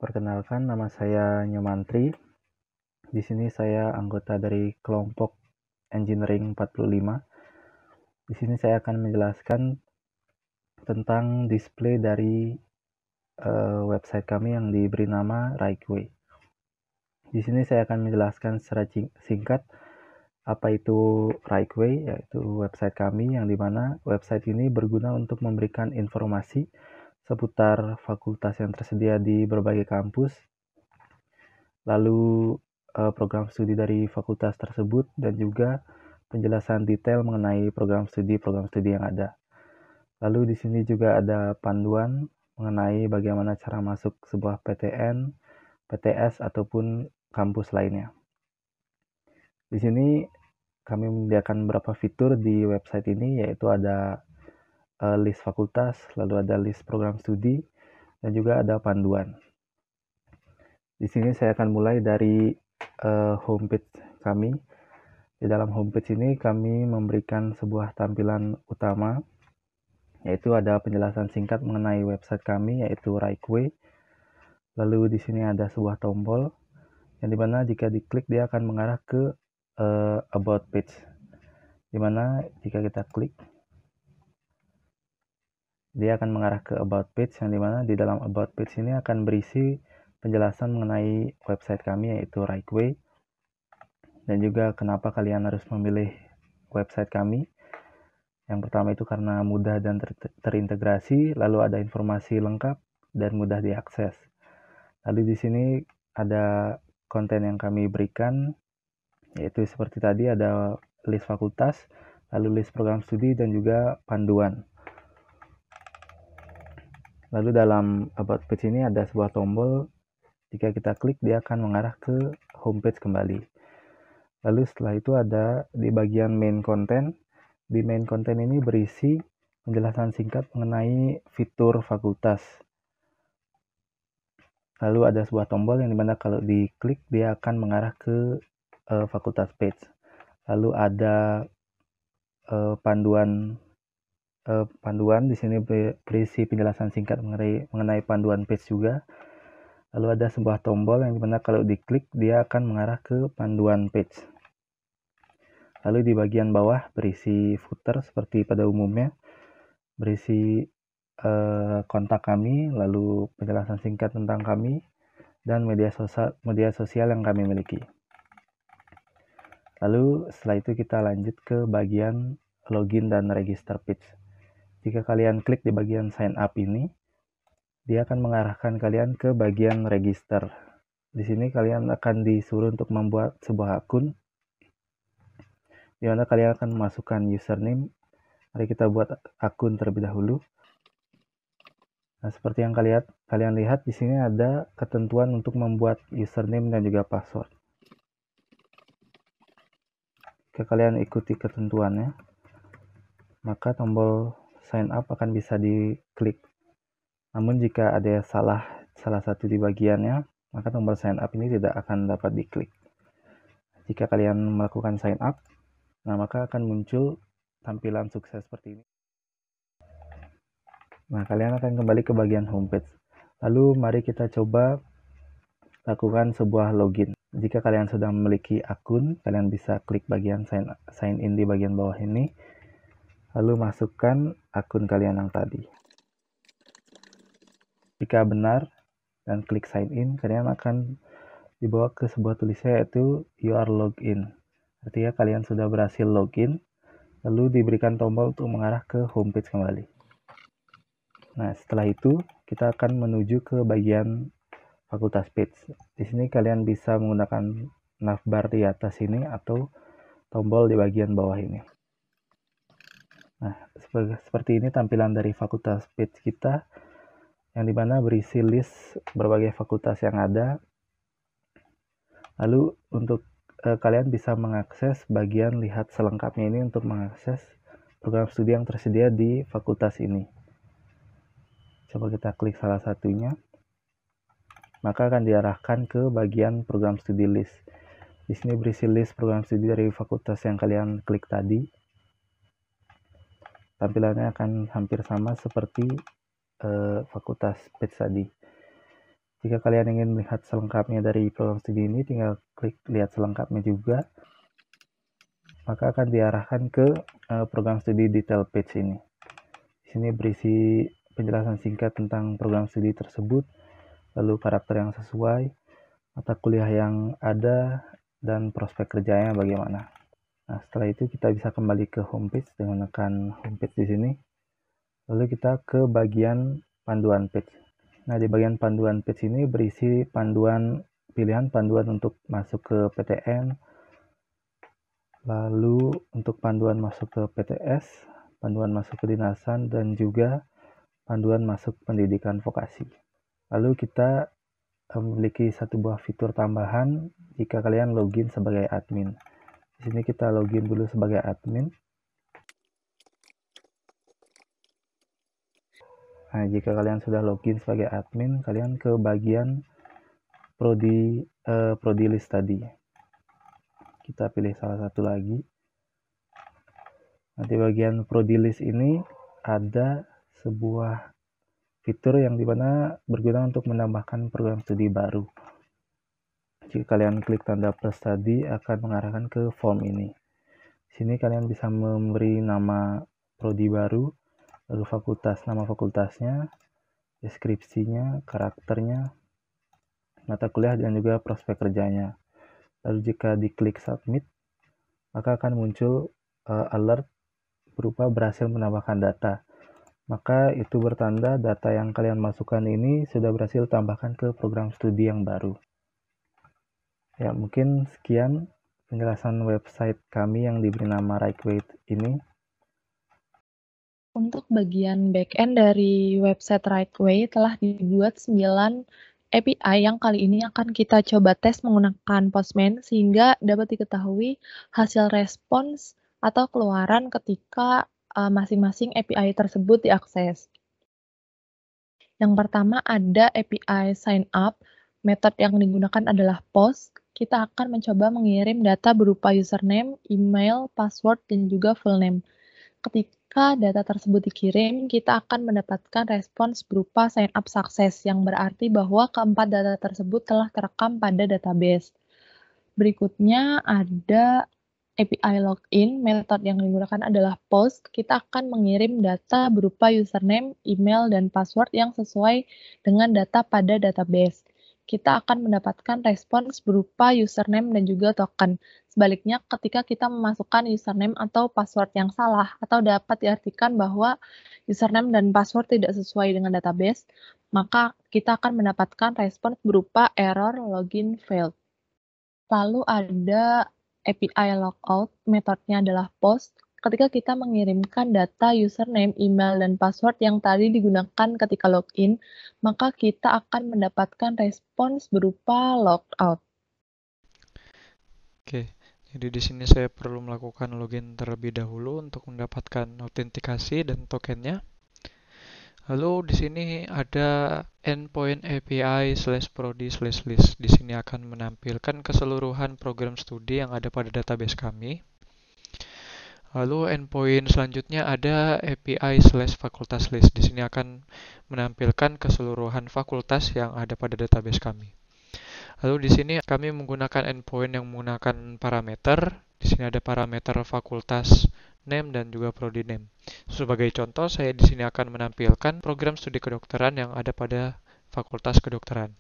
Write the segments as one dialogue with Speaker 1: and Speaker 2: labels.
Speaker 1: Perkenalkan, nama saya Nyomantri. Di sini saya anggota dari kelompok Engineering 45. Di sini saya akan menjelaskan tentang display dari website kami yang diberi nama Rikeway. Di sini saya akan menjelaskan secara singkat apa itu Rikeway, yaitu website kami yang dimana website ini berguna untuk memberikan informasi seputar fakultas yang tersedia di berbagai kampus, lalu program studi dari fakultas tersebut, dan juga penjelasan detail mengenai program studi yang ada. Lalu di sini juga ada panduan mengenai bagaimana cara masuk sebuah PTN, PTS, ataupun kampus lainnya. Di sini kami menyediakan beberapa fitur di website ini, yaitu ada list fakultas, lalu ada list program studi, dan juga ada panduan. Di sini saya akan mulai dari homepage kami. Di dalam homepage ini kami memberikan sebuah tampilan utama, yaitu ada penjelasan singkat mengenai website kami, yaitu Rikeway. Lalu di sini ada sebuah tombol yang dimana jika diklik dia akan mengarah ke about page, dimana jika kita klik dia akan mengarah ke about page, yang dimana di dalam about page ini akan berisi penjelasan mengenai website kami, yaitu Rikeway, dan juga kenapa kalian harus memilih website kami. Yang pertama itu karena mudah dan terintegrasi, lalu ada informasi lengkap dan mudah diakses. Lalu di sini ada konten yang kami berikan, yaitu seperti tadi ada list fakultas, lalu list program studi, dan juga panduan. Lalu dalam about page ini ada sebuah tombol, jika kita klik dia akan mengarah ke homepage kembali. Lalu setelah itu ada di bagian main content. Di main content ini berisi penjelasan singkat mengenai fitur fakultas. Lalu ada sebuah tombol yang dimana kalau diklik dia akan mengarah ke fakultas page. Lalu ada panduan di sini berisi penjelasan singkat mengenai panduan page juga. Lalu ada sebuah tombol yang dimana kalau diklik dia akan mengarah ke panduan page. Lalu di bagian bawah berisi footer seperti pada umumnya, berisi kontak kami, lalu penjelasan singkat tentang kami, dan media sosial yang kami miliki. Lalu setelah itu kita lanjut ke bagian login dan register page. Jika kalian klik di bagian sign up ini, dia akan mengarahkan kalian ke bagian register. Di sini kalian akan disuruh untuk membuat sebuah akun, di mana kalian akan memasukkan username. Mari kita buat akun terlebih dahulu. Nah, seperti yang kalian lihat di sini ada ketentuan untuk membuat username dan juga password. Jika kalian ikuti ketentuannya, maka tombol sign up akan bisa diklik. Namun jika ada salah satu di bagiannya, maka tombol sign up ini tidak akan dapat diklik. Jika kalian melakukan sign up, nah maka akan muncul tampilan sukses seperti ini. Nah, kalian akan kembali ke bagian homepage. Lalu mari kita coba lakukan sebuah login. Jika kalian sudah memiliki akun, kalian bisa klik bagian sign in di bagian bawah ini, lalu masukkan akun kalian yang tadi. Jika benar dan klik sign in, kalian akan dibawa ke sebuah tulisan yaitu you are logged in. Artinya kalian sudah berhasil login, lalu diberikan tombol untuk mengarah ke homepage kembali. Nah, setelah itu kita akan menuju ke bagian fakultas page. Di sini kalian bisa menggunakan navbar di atas ini atau tombol di bagian bawah ini. Nah, seperti ini tampilan dari fakultas page kita, yang dimana berisi list berbagai fakultas yang ada. Lalu untuk kalian bisa mengakses bagian lihat selengkapnya ini untuk mengakses program studi yang tersedia di fakultas ini. Coba kita klik salah satunya, maka akan diarahkan ke bagian program studi list. Di sini berisi list program studi dari fakultas yang kalian klik tadi. Tampilannya akan hampir sama seperti fakultas page tadi. Jika kalian ingin melihat selengkapnya dari program studi ini, tinggal klik lihat selengkapnya juga. Maka akan diarahkan ke program studi detail page ini. Di sini berisi penjelasan singkat tentang program studi tersebut, lalu karakter yang sesuai, mata kuliah yang ada, dan prospek kerjanya bagaimana. Nah, setelah itu kita bisa kembali ke homepage dengan menekan homepage di sini. Lalu kita ke bagian panduan page. Nah, di bagian panduan page ini berisi pilihan panduan untuk masuk ke PTN, lalu untuk panduan masuk ke PTS, panduan masuk kedinasan, dan juga panduan masuk pendidikan vokasi. Lalu kita memiliki satu buah fitur tambahan jika kalian login sebagai admin. Di sini kita login dulu sebagai admin. Nah, jika kalian sudah login sebagai admin, kalian ke bagian prodi list tadi. Kita pilih salah satu lagi. Nah, di bagian prodi list ini ada sebuah fitur yang dimana berguna untuk menambahkan program studi baru. Jika kalian klik tanda plus tadi, akan mengarahkan ke form ini. Di sini kalian bisa memberi nama prodi baru, lalu fakultas, nama fakultasnya, deskripsinya, karakternya, mata kuliah, dan juga prospek kerjanya. Lalu jika diklik submit, maka akan muncul alert berupa berhasil menambahkan data. Maka itu bertanda data yang kalian masukkan ini sudah berhasil tambahkan ke program studi yang baru. Ya, mungkin sekian penjelasan website kami yang diberi nama Rightway ini.
Speaker 2: Untuk bagian backend dari website Rightway telah dibuat 9 API yang kali ini akan kita coba tes menggunakan Postman sehingga dapat diketahui hasil respons atau keluaran ketika masing-masing API tersebut diakses. Yang pertama ada API sign up. Metode yang digunakan adalah post. Kita akan mencoba mengirim data berupa username, email, password, dan juga full name. Ketika data tersebut dikirim, kita akan mendapatkan respons berupa sign up success, yang berarti bahwa keempat data tersebut telah terekam pada database. Berikutnya ada API login. Metode yang digunakan adalah post. Kita akan mengirim data berupa username, email, dan password yang sesuai dengan data pada database. Kita akan mendapatkan respons berupa username dan juga token. Sebaliknya, ketika kita memasukkan username atau password yang salah, atau dapat diartikan bahwa username dan password tidak sesuai dengan database, maka kita akan mendapatkan respons berupa error login failed. Lalu ada API logout, metodenya adalah post. Ketika kita mengirimkan data username, email, dan password yang tadi digunakan ketika login, maka kita akan mendapatkan respons berupa logout.
Speaker 3: Oke, jadi di sini saya perlu melakukan login terlebih dahulu untuk mendapatkan autentikasi dan tokennya. Lalu di sini ada endpoint API/prodi/list. Di sini akan menampilkan keseluruhan program studi yang ada pada database kami. Lalu endpoint selanjutnya ada API/fakultas/list. Di sini akan menampilkan keseluruhan fakultas yang ada pada database kami. Lalu di sini kami menggunakan endpoint yang menggunakan parameter. Di sini ada parameter fakultas name dan juga prodi name. Sebagai contoh, saya di sini akan menampilkan program studi kedokteran yang ada pada fakultas kedokteran.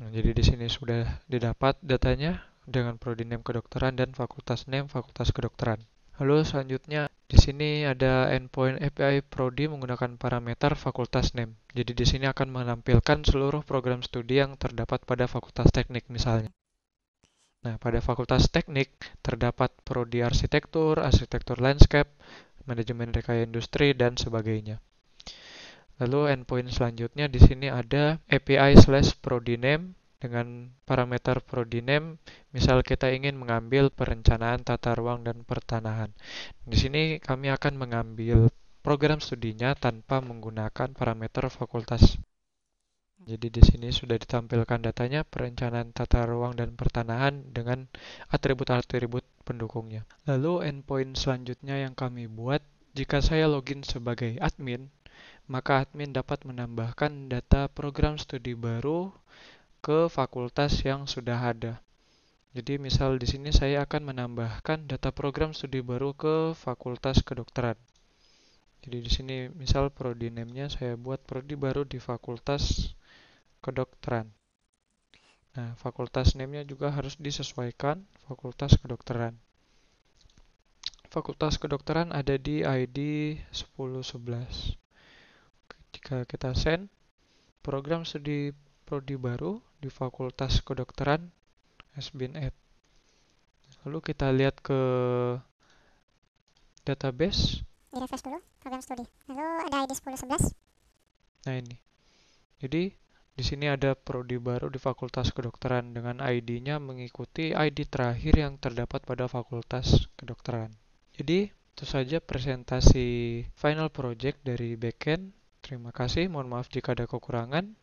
Speaker 3: Nah, jadi di sini sudah didapat datanya dengan prodi name kedokteran dan fakultas name fakultas kedokteran. Lalu selanjutnya di sini ada endpoint API prodi menggunakan parameter fakultas name. Jadi di sini akan menampilkan seluruh program studi yang terdapat pada fakultas teknik misalnya. Nah, pada fakultas teknik terdapat prodi arsitektur, arsitektur landscape, manajemen rekaya industri, dan sebagainya. Lalu endpoint selanjutnya di sini ada API/prodi name dengan parameter prodi name. Misal kita ingin mengambil perencanaan tata ruang dan pertanahan. Di sini kami akan mengambil program studinya tanpa menggunakan parameter fakultas. Jadi di sini sudah ditampilkan datanya perencanaan tata ruang dan pertanahan dengan atribut-atribut pendukungnya. Lalu endpoint selanjutnya yang kami buat, jika saya login sebagai admin, maka admin dapat menambahkan data program studi baru ke fakultas yang sudah ada. Jadi misal di sini saya akan menambahkan data program studi baru ke fakultas kedokteran. Jadi di sini misal prodi name-nya saya buat prodi baru di fakultas kedokteran. Nah, fakultas name-nya juga harus disesuaikan fakultas kedokteran. Fakultas kedokteran ada di ID 1011. Jika kita send program studi prodi baru di fakultas kedokteran has been added. Lalu kita lihat ke database.
Speaker 4: Di-refresh dulu program studi. Lalu ada ID 1011.
Speaker 3: Nah ini. Jadi di sini ada prodi baru di fakultas kedokteran dengan ID-nya mengikuti ID terakhir yang terdapat pada fakultas kedokteran. Jadi itu saja presentasi final project dari backend. Terima kasih, mohon maaf jika ada kekurangan.